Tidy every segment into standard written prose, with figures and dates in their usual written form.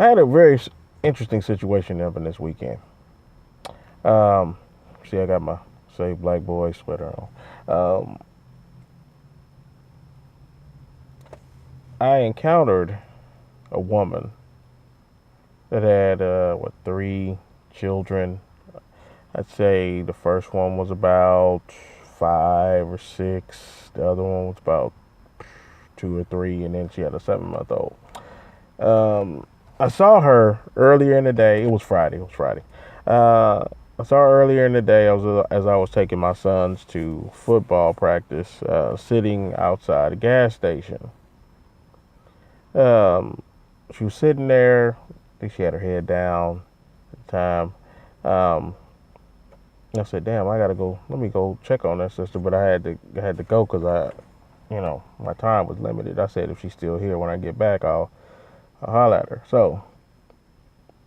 I had a very interesting situation happen this weekend. Um, See, I got my Save Black Boy sweater on. I encountered a woman that had three children. I'd say the first one was about 5 or 6. The other one was about 2 or 3, and then she had a 7-month-old. I saw her earlier in the day. It was Friday. I saw her earlier in the day. As I was taking my sons to football practice, sitting outside a gas station. Um, she was sitting there. I think she had her head down at the time. Um, I said, "Damn, I gotta go. Let me go check on that sister." But I had to go because my time was limited. I said, if she's still here when I get back, I'll holler at her. So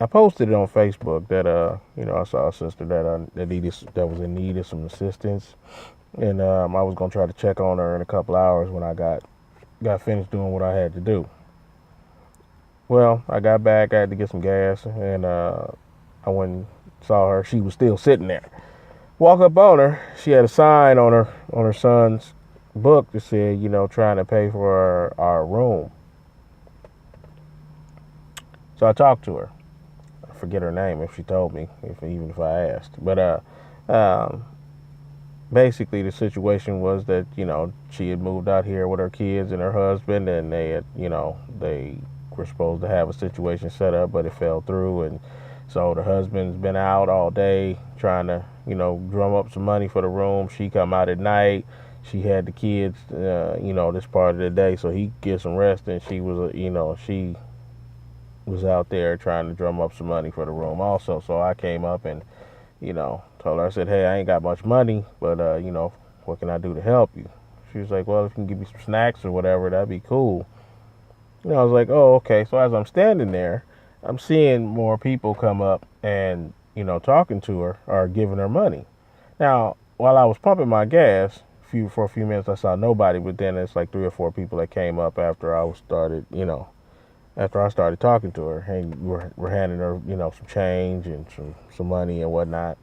I posted it on Facebook that I saw a sister that was in need of some assistance, and I was gonna try to check on her in a couple hours when I got finished doing what I had to do. Well, I got back. I had to get some gas, and I went and saw her. She was still sitting there. Walk up on her. She had a sign on her son's book that said, trying to pay for our room. So I talked to her. I forget her name if she told me, even if I asked. But um, basically the situation was that she had moved out here with her kids and her husband, and they were supposed to have a situation set up, but it fell through, and so the husband's been out all day trying to drum up some money for the room. She come out at night. She had the kids this part of the day so he could get some rest, and she was out there trying to drum up some money for the room also. So I came up and told her, I said, "Hey, I ain't got much money, but what can I do to help you?" She was like, "Well, if you can give me some snacks or whatever, that'd be cool." I was like, "Oh, okay." So as I'm standing there, I'm seeing more people come up and talking to her or giving her money. Now, while I was pumping my gas, for a few minutes I saw nobody, but then it's like 3 or 4 people that came up after I started talking to her, and we're handing her some change and some money and whatnot.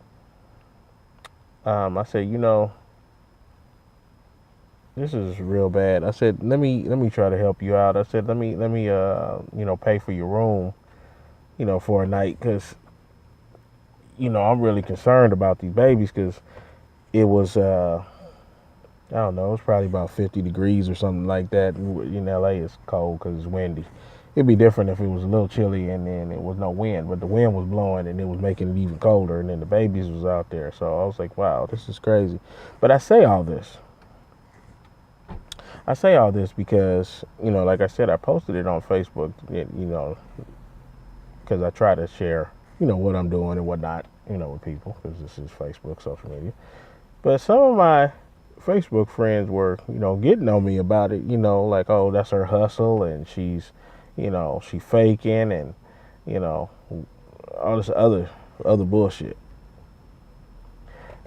I said, this is real bad. I said, let me try to help you out. I said, let me pay for your room, for a night, because I'm really concerned about these babies, because it was I don't know, it was probably about 50 degrees or something like that. In LA it's cold because it's windy. It'd be different if it was a little chilly and then it was no wind, but the wind was blowing and it was making it even colder, and then the babies was out there. So I was like, wow, this is crazy. But I say all this because like I said, I posted it on Facebook, because I try to share what I'm doing and whatnot, with people, because this is Facebook, social media. But some of my Facebook friends were, getting on me about it, like, oh, that's her hustle, and she faking, and all this other bullshit.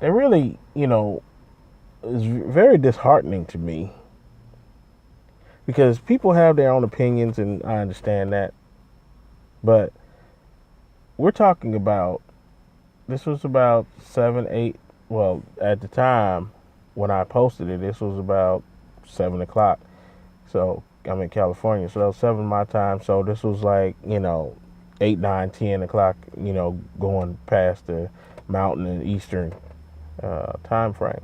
It really, is very disheartening to me, because people have their own opinions, and I understand that, but we're talking about, this was about 7, 8. Well, at the time when I posted it, this was about 7 o'clock. So I'm in California, so that was 7 my time. So this was like 8, 9, 10 o'clock. Going past the mountain and eastern time frames.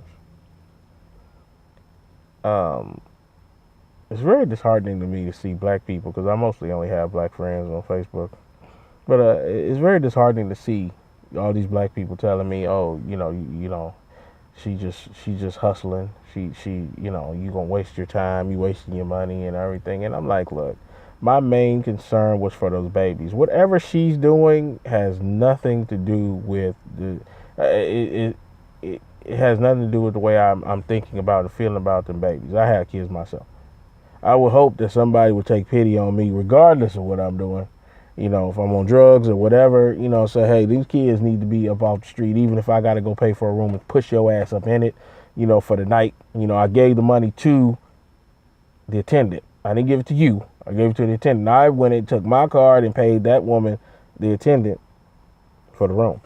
Um, it's very disheartening to me to see black people, because I mostly only have black friends on Facebook. But it's very disheartening to see all these black people telling me, "Oh, she's just hustling. You gonna waste your time, you wasting your money and everything." And I'm like, look, my main concern was for those babies. Whatever she's doing has nothing to do with the. It has nothing to do with the way I'm thinking about and feeling about them babies. I have kids myself. I would hope that somebody would take pity on me, regardless of what I'm doing. If I'm on drugs or whatever, say, hey, these kids need to be up off the street, even if I got to go pay for a room and push your ass up in it, for the night. I gave the money to the attendant. I didn't give it to you. I gave it to the attendant. I went and took my card and paid that woman, the attendant, for the room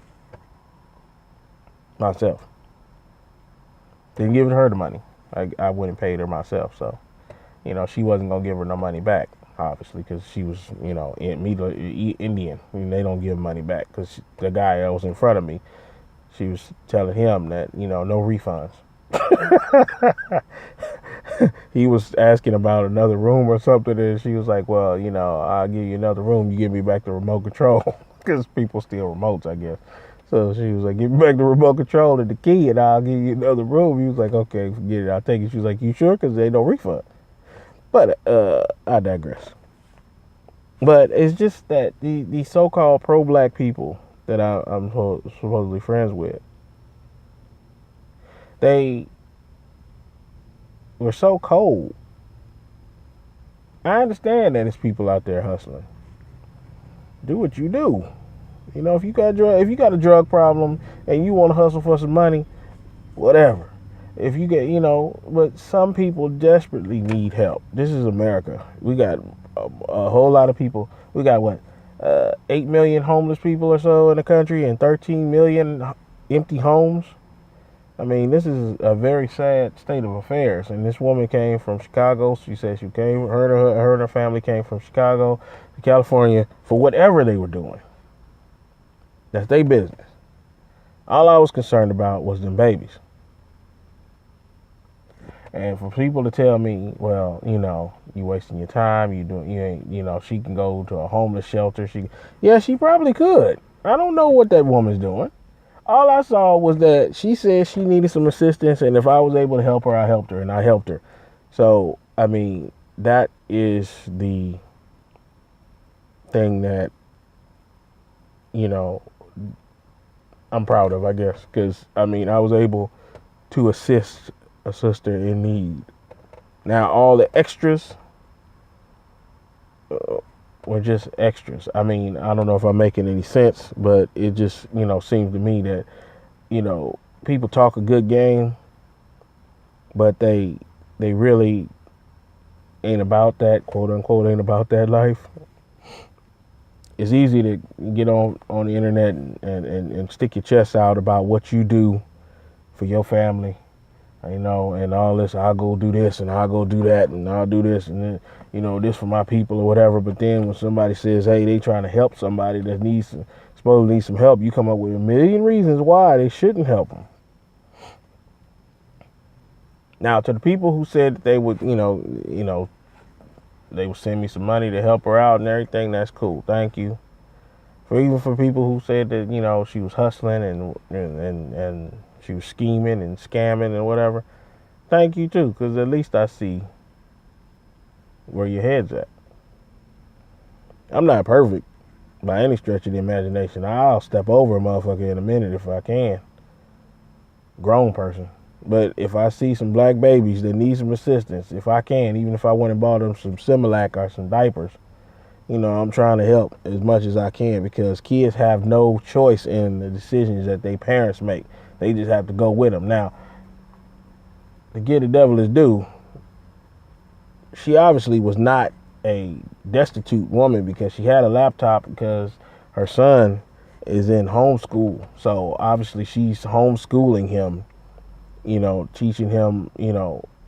myself. Didn't give her the money. I went and paid her myself. So, she wasn't going to give her no money back, obviously, because she was, Indian. I mean, they don't give money back because the guy that was in front of me, she was telling him that, no refunds. He was asking about another room or something, and she was like, well, I'll give you another room. You give me back the remote control, because people steal remotes, I guess. So she was like, give me back the remote control and the key, and I'll give you another room. He was like, okay, forget it, I'll take it. She was like, you sure? Because they don't refund. But I digress. But it's just that the so-called pro-black people that I'm supposedly friends with, they were so cold. I understand that there's people out there hustling. Do what you do. If you got a drug problem and you want to hustle for some money, whatever. If you get, but some people desperately need help. This is America. We got a whole lot of people. We got 8 million homeless people or so in the country and 13 million empty homes. I mean, this is a very sad state of affairs. And this woman came from Chicago. She said she came, her and her family came from Chicago to California for whatever they were doing. That's their business. All I was concerned about was them babies. And for people to tell me, well, you wasting your time, she can go to a homeless shelter. She probably could. I don't know what that woman's doing. All I saw was that she said she needed some assistance, and if I was able to help her, I helped her, and I helped her. So, I mean, that is the thing that, I'm proud of, I guess, because, I was able to assist a sister in need. Now, all the extras were just extras. I don't know if I'm making any sense, but it just, seems to me that, people talk a good game, but they really ain't about that, quote unquote, ain't about that life. It's easy to get on the internet and stick your chest out about what you do for your family, and all this. I'll go do this and I'll go do that and I'll do this and then, this for my people or whatever. But then when somebody says, hey, they trying to help somebody that supposedly needs some help, you come up with a million reasons why they shouldn't help them. Now, to the people who said that they would, they would send me some money to help her out and everything, that's cool. Thank you. Even for people who said that, she was hustling and she was scheming and scamming and whatever, thank you too, because at least I see where your head's at. I'm not perfect by any stretch of the imagination. I'll step over a motherfucker in a minute if I can. Grown person. But if I see some black babies that need some assistance, if I can, even if I went and bought them some Similac or some diapers, I'm trying to help as much as I can, because kids have no choice in the decisions that their parents make. They just have to go with them. Now, to give the devil his due, she obviously was not a destitute woman, because she had a laptop because her son is in homeschool. So obviously she's homeschooling him, teaching him,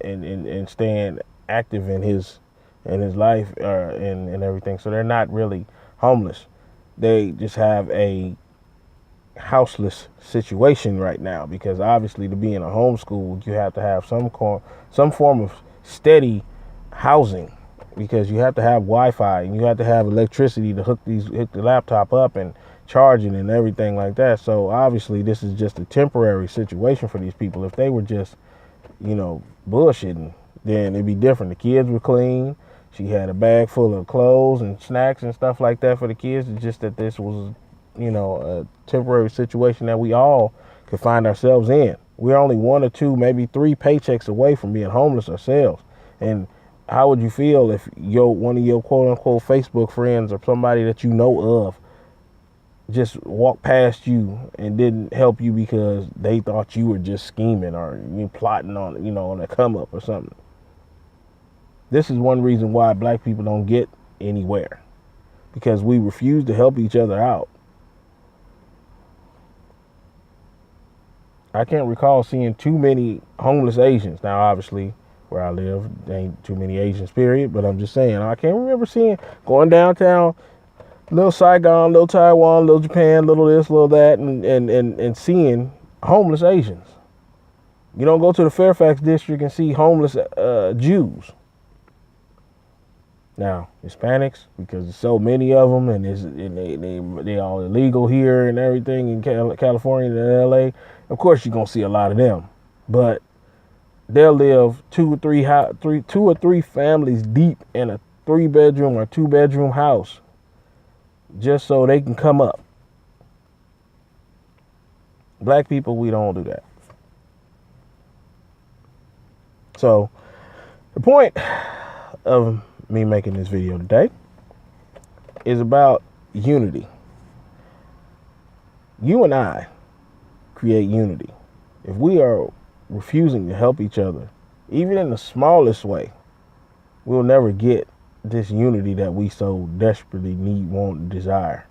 and staying active in his life and everything. So they're not really homeless. They just have a houseless situation right now, because obviously to be in a homeschool, you have to have some form of steady housing, because you have to have Wi-Fi and you have to have electricity to hook the laptop up and charge it and everything like that. So obviously this is just a temporary situation for these people. If they were just, bullshitting, then it'd be different. The kids were clean. She had a bag full of clothes and snacks and stuff like that for the kids. It's just that this was, a temporary situation that we all could find ourselves in. We're only 1 or 2, maybe 3 paychecks away from being homeless ourselves. And how would you feel if one of your quote unquote Facebook friends or somebody that you know of just walked past you and didn't help you because they thought you were just scheming or you plotting on, on a come up or something? This is one reason why black people don't get anywhere, because we refuse to help each other out. I can't recall seeing too many homeless Asians. Now, obviously, where I live, there ain't too many Asians, period. But I'm just saying, I can't remember going downtown, little Saigon, little Taiwan, little Japan, little this, little that, and seeing homeless Asians. You don't go to the Fairfax district and see homeless Jews. Now, Hispanics, because there's so many of them, and they all illegal here and everything in California and LA. Of course, you're gonna see a lot of them, but they'll live two or three families deep in a 3-bedroom or 2-bedroom house, just so they can come up. Black people, we don't do that. So, the point of me making this video today is about unity. You and I create unity. If we are refusing to help each other, even in the smallest way, we'll never get this unity that we so desperately need, want, and desire.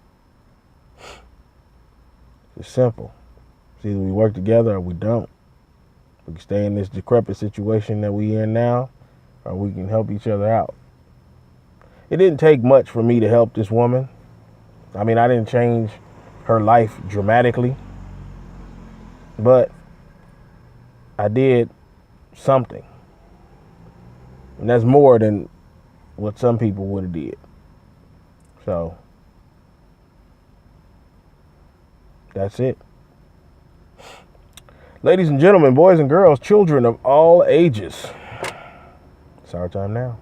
It's simple. It's either we work together or we don't. We can stay in this decrepit situation that we in now, or we can help each other out. It didn't take much for me to help this woman. I mean, I didn't change her life dramatically, but I did something. And that's more than what some people would have did. So, that's it. Ladies and gentlemen, boys and girls, children of all ages, it's our time now.